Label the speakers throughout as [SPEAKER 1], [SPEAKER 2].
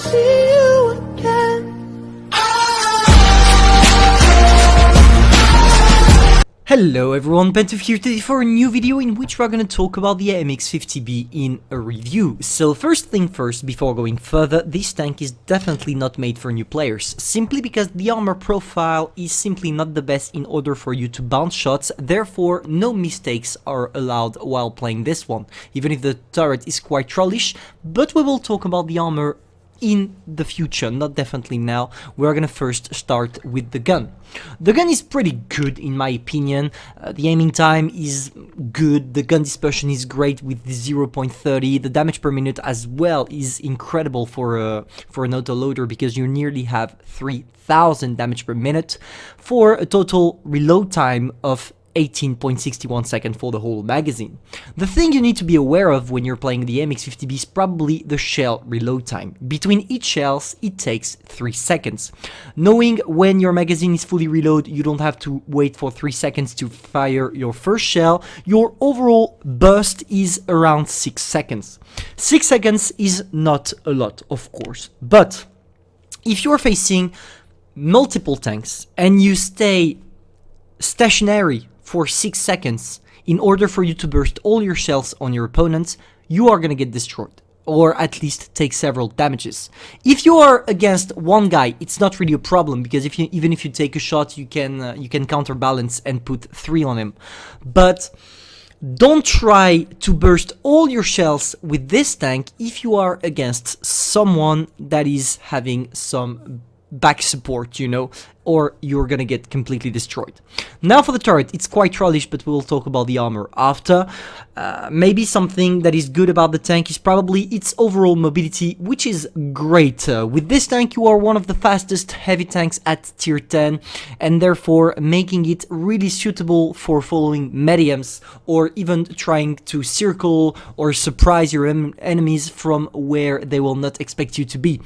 [SPEAKER 1] see you again.
[SPEAKER 2] Hello everyone, Pantoufleee here today for a new video in which we're gonna talk about the AMX 50B in a review. So first thing first, before going further, this tank is definitely not made for new players, simply because the armor profile is simply not the best in order for you to bounce shots, therefore no mistakes are allowed while playing this one, even if the turret is quite trollish, but we will talk about the armor in the future, not definitely now. We're gonna first start with the gun. The gun is pretty good in my opinion. The aiming time is good, the gun dispersion is great with the 0.30, the damage per minute as well is incredible for an autoloader because you nearly have 3000 damage per minute for a total reload time of 18.61 seconds for the whole magazine. The thing you need to be aware of when you're playing the AMX 50B is probably the shell reload time. Between each shells, it takes 3 seconds. Knowing when your magazine is fully reloaded, you don't have to wait for 3 seconds to fire your first shell. Your overall burst is around 6 seconds. 6 seconds is not a lot, of course, but if you're facing multiple tanks and you stay stationary for 6 seconds in order for you to burst all your shells on your opponents, you are gonna get destroyed, or at least take several damages. If you are against one guy, it's not really a problem, because even if you take a shot, you can counterbalance and put 3 on him. But don't try to burst all your shells with this tank if you are against someone that is having some back support, you know, or you're gonna get completely destroyed. Now for the turret, it's quite trollish, but we'll talk about the armor after. Maybe something that is good about the tank is probably its overall mobility, which is great. With this tank, you are one of the fastest heavy tanks at tier 10, and therefore making it really suitable for following mediums, or even trying to circle or surprise your enemies from where they will not expect you to be.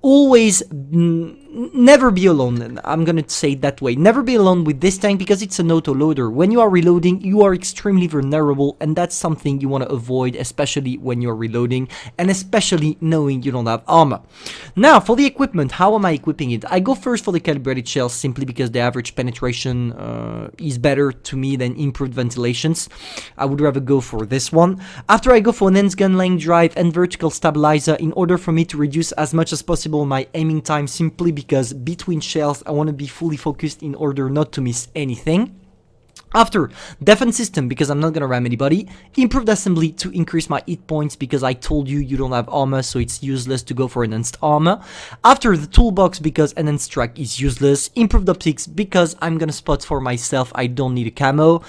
[SPEAKER 2] Always never be alone. I'm gonna say it that way. Never be alone with this tank because it's an auto-loader. When you are reloading, you are extremely vulnerable, and that's something you want to avoid, especially when you're reloading, and especially knowing you don't have armor. Now, for the equipment, how am I equipping it? I go first for the calibrated shells, simply because the average penetration is better to me than improved ventilations. I would rather go for this one. After, I go for enhanced gun length drive and vertical stabilizer in order for me to reduce as much as possible my aiming time, simply because between shells I want to be fully focused in order not to miss anything. After, defense system, because I'm not gonna ram anybody. Improved assembly to increase my hit points, because I told you you don't have armor, so it's useless to go for enhanced armor. After, the toolbox, because enhanced track is useless. Improved optics, because I'm gonna spot for myself, I don't need a camo.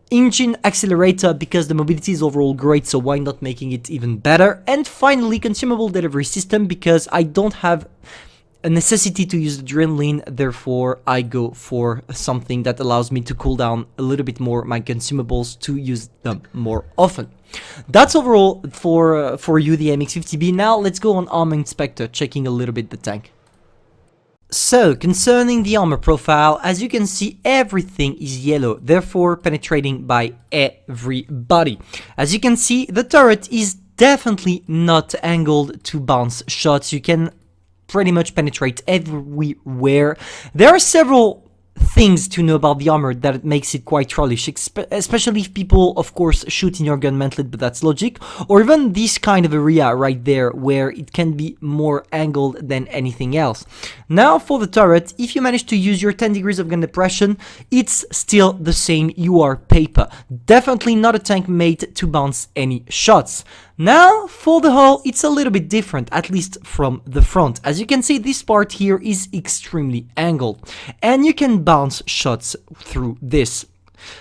[SPEAKER 2] Engine accelerator, because the mobility is overall great, so why not making it even better. And finally, consumable delivery system, because I don't have a necessity to use adrenaline, therefore I go for something that allows me to cool down a little bit more my consumables to use them more often. That's overall for you, the AMX 50B. Now let's go on Armor Inspector, checking a little bit the tank. So, concerning the armor profile, as you can see, everything is yellow, therefore penetrating by everybody. As you can see, the turret is definitely not angled to bounce shots. You can pretty much penetrate everywhere. There are several things to know about the armor that makes it quite trollish, especially if people, of course, shoot in your gun mantlet, but that's logic, or even this kind of area right there where it can be more angled than anything else. Now for the turret, if you manage to use your 10 degrees of gun depression, it's still the same, you are paper. Definitely not a tank made to bounce any shots. Now for the hull, it's a little bit different, at least from the front. As you can see, this part here is extremely angled, and you can bounce shots through this.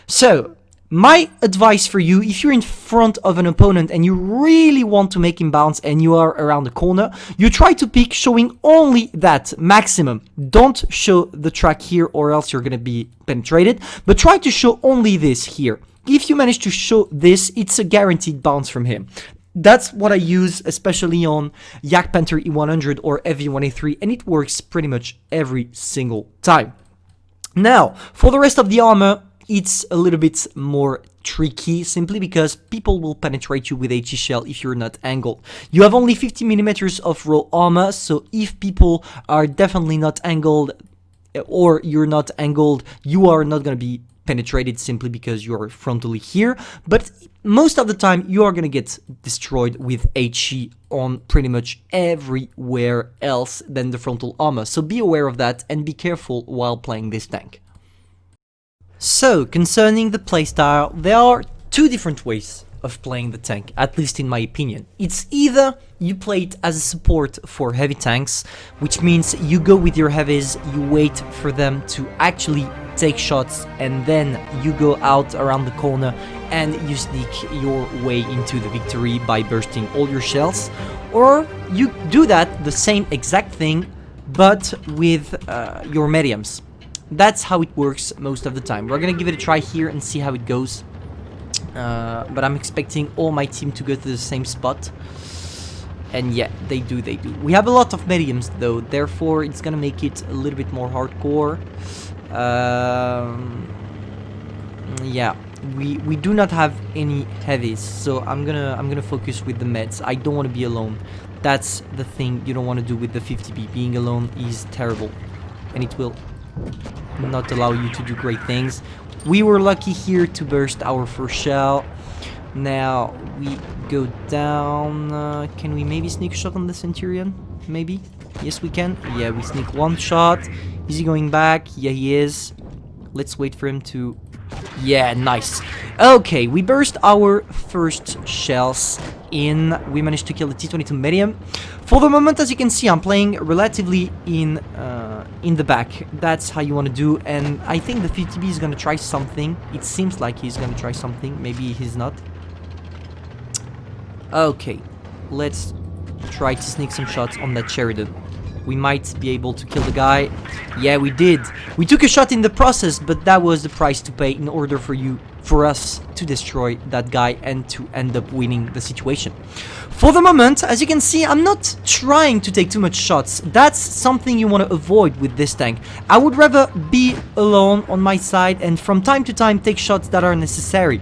[SPEAKER 2] So my advice for you, if you're in front of an opponent and you really want to make him bounce and you are around the corner, you try to pick showing only that maximum. Don't show the track here or else you're gonna be penetrated, but try to show only this here. If you manage to show this, it's a guaranteed bounce from him. That's what I use, especially on Yak Panther E100 or FV1A3, and it works pretty much every single time. Now, for the rest of the armor, it's a little bit more tricky simply because people will penetrate you with HE shell if you're not angled. You have only 50 millimeters of raw armor, so if people are definitely not angled or you're not angled, you are not going to be penetrated simply because you're frontally here, but most of the time you are going to get destroyed with HE on pretty much everywhere else than the frontal armor, so be aware of that and be careful while playing this tank. So, concerning the playstyle, there are two different ways of playing the tank, at least in my opinion. It's either you play it as a support for heavy tanks, which means you go with your heavies, you wait for them to actually take shots, and then you go out around the corner and you sneak your way into the victory by bursting all your shells. Or you do that, the same exact thing, but with your mediums. That's how it works most of the time. We're gonna give it a try here and see how it goes. But I'm expecting all my team to go to the same spot. And yeah, they do. We have a lot of mediums though, therefore it's gonna make it a little bit more hardcore. Yeah, we do not have any heavies, so I'm gonna focus with the meds. I don't want to be alone. That's the thing you don't want to do with the 50B. Being alone is terrible, and it will not allow you to do great things. We were lucky here to burst our first shell. Now we go down. Can we maybe sneak a shot on the Centurion? Maybe? Yes, we can. Yeah, we sneak one shot. Is he going back? Yeah, he is. Let's wait for him to... Yeah, nice. Okay, we burst our first shells in. We managed to kill the T-22 medium. For the moment, as you can see, I'm playing relatively in the back. That's how you want to do. And I think the 50B is going to try something. It seems like he's going to try something. Maybe he's not. Okay, let's try to sneak some shots on that Sheridan. We might be able to kill the guy. Yeah, we did. We took a shot in the process, but that was the price to pay in order for us to destroy that guy and to end up winning the situation. For the moment, as you can see, I'm not trying to take too much shots. That's something you want to avoid with this tank. I would rather be alone on my side and from time to time take shots that are necessary.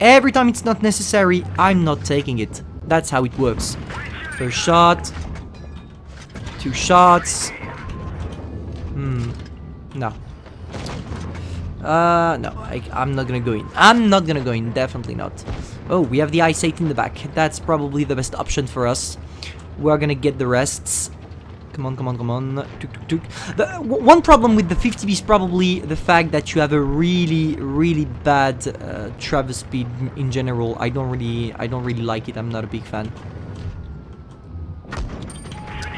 [SPEAKER 2] Every time it's not necessary, I'm not taking it. That's how it works. First shot. Two shots. No. No, I'm not gonna go in. I'm not gonna go in, definitely not. Oh, we have the Ice 8 in the back. That's probably the best option for us. We're gonna get the rests. Come on, come on, come on. Tuk, tuk, tuk. One problem with the 50B is probably the fact that you have a really bad travel speed in general. I don't really like it. I'm not a big fan.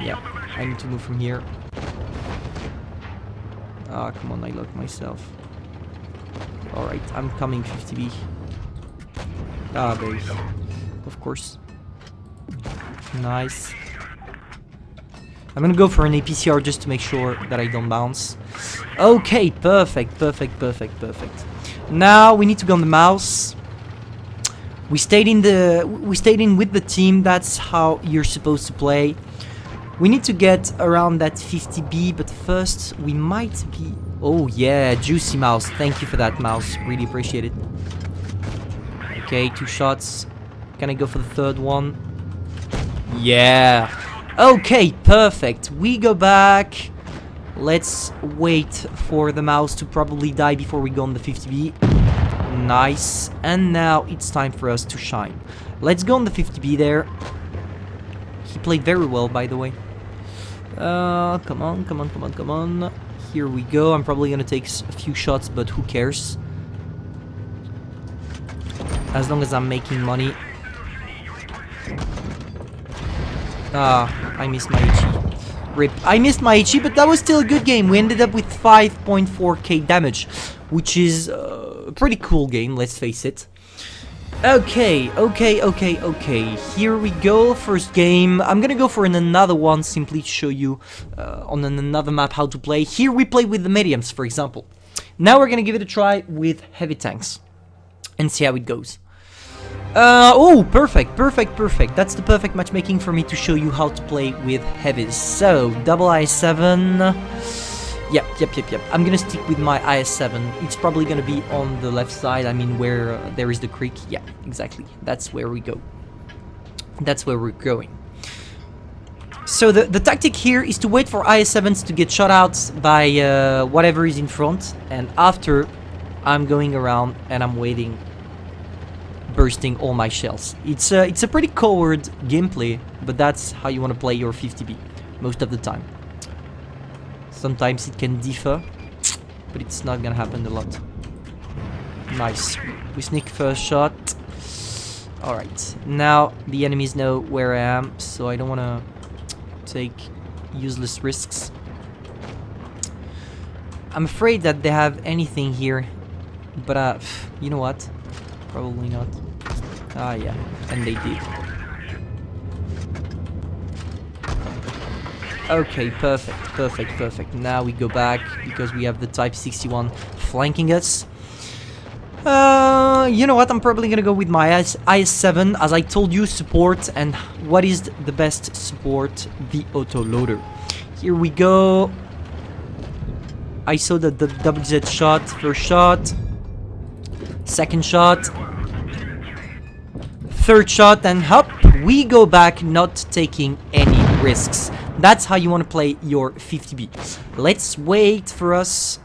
[SPEAKER 2] Yeah, I need to move from here. Ah, come on, I locked myself. Alright, I'm coming, 50B. Ah, there you go. Of course. Nice. I'm gonna go for an APCR just to make sure that I don't bounce. Okay, perfect. Now we need to go on the mouse. We stayed in with the team. That's how you're supposed to play. We need to get around that 50B, but first we might be... Oh yeah, juicy mouse. Thank you for that, mouse. Really appreciate it. Okay, 2 shots. Can I go for the third one? Yeah. Okay, perfect. We go back. Let's wait for the mouse to probably die before we go on the 50B. Nice. And now it's time for us to shine. Let's go on the 50B there. He played very well, by the way. Come on. Here we go. I'm probably gonna take a few shots, but who cares? As long as I'm making money. I missed my HE. Rip. I missed my HE, but that was still a good game. We ended up with 5.4k damage, which is a pretty cool game, let's face it. Okay. Here we go. First game. I'm gonna go for another one simply to show you on another map how to play. Here we play with the mediums, for example. Now we're gonna give it a try with heavy tanks and see how it goes. Oh, perfect. That's the perfect matchmaking for me to show you how to play with heavies. So, double I7. Yeah, Yep. I'm gonna stick with my IS-7. It's probably gonna be on the left side. I mean, where there is the creek. Yeah, exactly. That's where we go. That's where we're going. So the tactic here is to wait for IS-7s to get shot out by whatever is in front, and after I'm going around and I'm waiting, bursting all my shells. It's a pretty coward gameplay, but that's how you want to play your 50B most of the time. Sometimes it can differ, but it's not gonna happen a lot. Nice. We sneak first shot. Alright, now the enemies know where I am, so I don't wanna take useless risks. I'm afraid that they have anything here, but you know what? Probably not. Ah, yeah, and they did. Okay, perfect. Now we go back because we have the Type 61 flanking us. You know what? I'm probably gonna go with my IS-7. As I told you, support. And what is the best support? The autoloader. Here we go. I saw the WZ shot. First shot. Second shot. Third shot. And hop, we go back, not taking any risks. That's how you want to play your 50B. Let's wait for us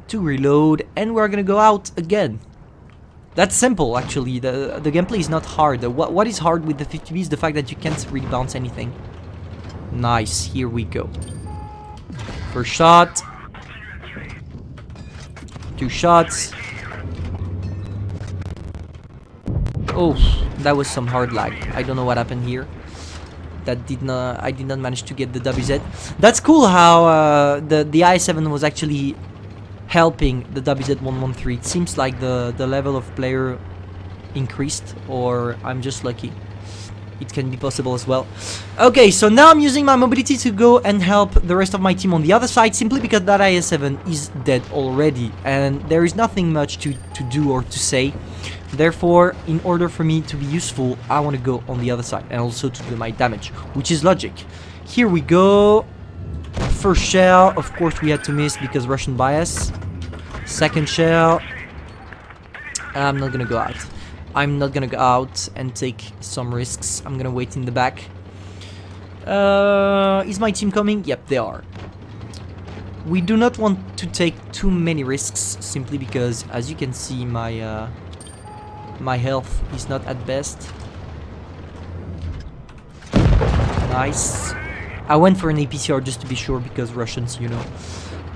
[SPEAKER 2] to reload. And we're gonna go out again. That's simple, actually. The gameplay is not hard. What is hard with the 50B is the fact that you can't really bounce anything. Nice, here we go. First shot. Two shots. Oh, that was some hard lag. I don't know what happened here. I did not manage to get the WZ. That's cool how the i7 was actually helping the WZ113. It seems like the level of player increased, or I'm just lucky. It can be possible as well. Okay, so now I'm using my mobility to go and help the rest of my team on the other side, simply because that IS-7 is dead already, and there is nothing much to do or to say. Therefore, in order for me to be useful, I want to go on the other side, and also to do my damage, which is logic. Here we go. First shell, of course we had to miss because Russian bias. Second shell. I'm not gonna go out. I'm not gonna go out and take some risks. I'm gonna wait in the back. Is my team coming? Yep, they are. We do not want to take too many risks, simply because, as you can see, my health is not at best. Nice. I went for an APCR just to be sure, because Russians, you know.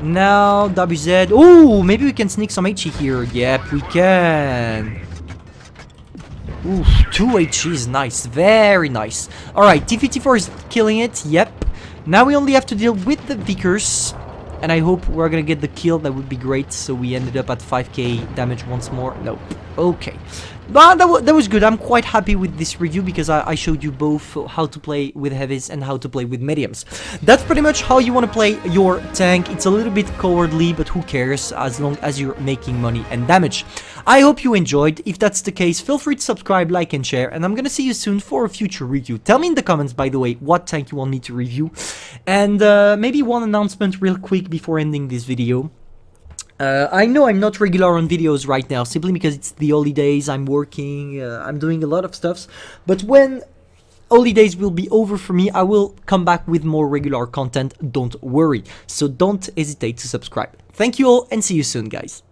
[SPEAKER 2] Now, WZ. Oh, maybe we can sneak some HE here. Yep, we can. Ooh, 2 HEs. Nice. Very nice. Alright, T-54 is killing it. Yep. Now we only have to deal with the Vickers. And I hope we're gonna get the kill. That would be great. So we ended up at 5k damage once more. Nope. Okay. But that was good. I'm quite happy with this review because I showed you both how to play with heavies and how to play with mediums. That's pretty much how you want to play your tank. It's a little bit cowardly, but who cares, as long as you're making money and damage. I hope you enjoyed. If that's the case, feel free to subscribe, like, and share. And I'm gonna see you soon for a future review. Tell me in the comments, by the way, what tank you want me to review. And maybe one announcement real quick before ending this video. I know I'm not regular on videos right now, simply because it's the holidays, I'm working, I'm doing a lot of stuff, but when holidays will be over for me, I will come back with more regular content, don't worry, so don't hesitate to subscribe. Thank you all, and see you soon, guys.